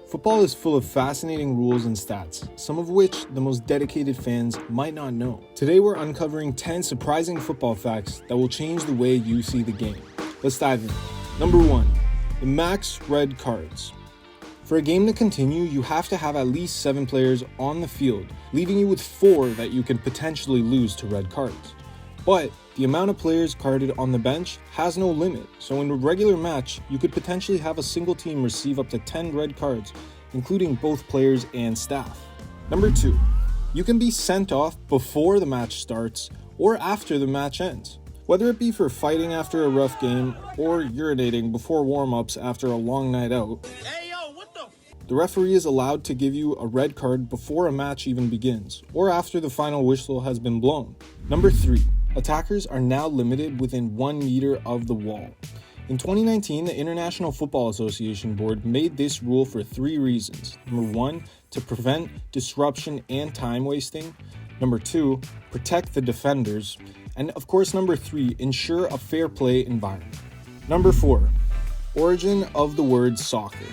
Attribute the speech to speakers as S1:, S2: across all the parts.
S1: Football is full of fascinating rules and stats, some of which the most dedicated fans might not know. Today we're uncovering 10 surprising football facts that will change the way you see the game. Let's dive in. Number 1. The max red cards. For a game to continue, you have to have at least 7 players on the field, leaving you with 4 that you can potentially lose to red cards. But the amount of players carded on the bench has no limit, so in a regular match, you could potentially have a single team receive up to 10 red cards, including both players and staff. Number 2. You can be sent off before the match starts or after the match ends. Whether it be for fighting after a rough game or urinating before warm-ups after a long night out, the referee is allowed to give you a red card before a match even begins, or after the final whistle has been blown. Number 3. Attackers are now limited within 1 meter of the wall. In 2019, the International Football Association Board made this rule for 3 reasons. Number 1, to prevent disruption and time wasting. Number 2, protect the defenders. And of course, number 3, ensure a fair play environment. Number 4, origin of the word soccer.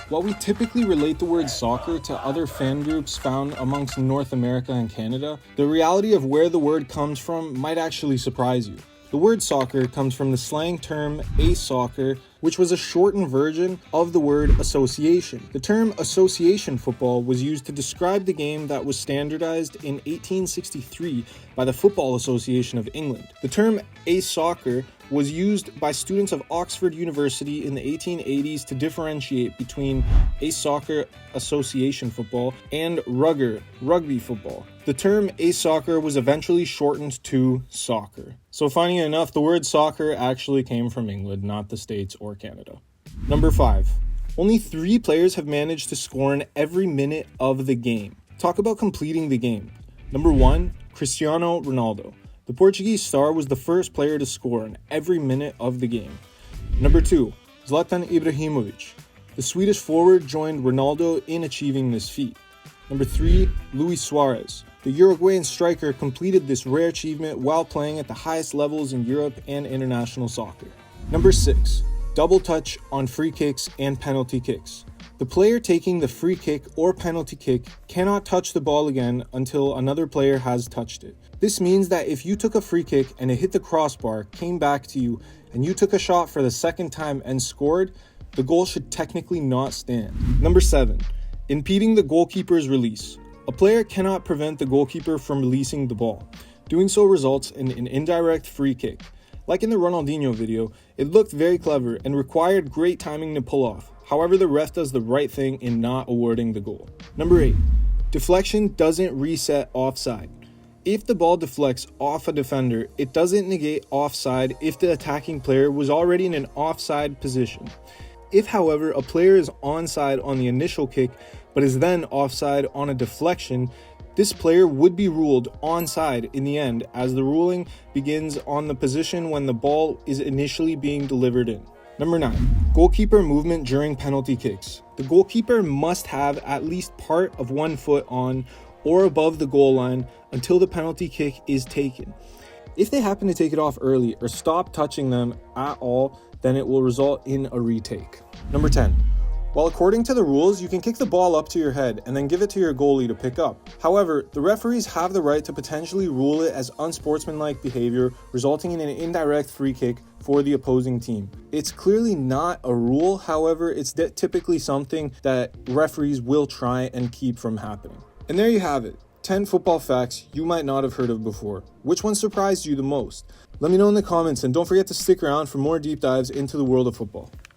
S1: While we typically relate the word soccer to other fan groups found amongst North America and Canada, the reality of where the word comes from might actually surprise you. The word soccer comes from the slang term a-soccer, which was a shortened version of the word association. The term association football was used to describe the game that was standardized in 1863 by the Football Association of England. The term a-soccer was used by students of Oxford University in the 1880s to differentiate between a-soccer association football and rugby football. The term a-soccer was eventually shortened to soccer. So funny enough, the word soccer actually came from England, not the States or Canada. Number 5. Only 3 players have managed to score in every minute of the game. Talk about completing the game. Number 1, Cristiano Ronaldo. The Portuguese star was the first player to score in every minute of the game. Number 2, Zlatan Ibrahimovic. The Swedish forward joined Ronaldo in achieving this feat. Number 3, Luis Suarez. The Uruguayan striker completed this rare achievement while playing at the highest levels in Europe and international soccer. Number 6, double touch on free kicks and penalty kicks. The player taking the free kick or penalty kick cannot touch the ball again until another player has touched it. This means that if you took a free kick and it hit the crossbar, came back to you, and you took a shot for the second time and scored, the goal should technically not stand. Number 7, impeding the goalkeeper's release. A player cannot prevent the goalkeeper from releasing the ball. Doing so results in an indirect free kick. Like in the Ronaldinho video, it looked very clever and required great timing to pull off. However, the ref does the right thing in not awarding the goal. Number 8, deflection doesn't reset offside. If the ball deflects off a defender, it doesn't negate offside if the attacking player was already in an offside position. If, however, a player is onside on the initial kick, but is then offside on a deflection, this player would be ruled onside in the end, as the ruling begins on the position when the ball is initially being delivered in. Number 9, goalkeeper movement during penalty kicks. The goalkeeper must have at least part of one foot on or above the goal line until the penalty kick is taken. If they happen to take it off early or stop touching them at all, then it will result in a retake. Number 10. While according to the rules, you can kick the ball up to your head and then give it to your goalie to pick up. However, the referees have the right to potentially rule it as unsportsmanlike behavior, resulting in an indirect free kick for the opposing team. It's clearly not a rule, however, it's typically something that referees will try and keep from happening. And there you have it. 10 football facts you might not have heard of before. Which one surprised you the most? Let me know in the comments, and don't forget to stick around for more deep dives into the world of football.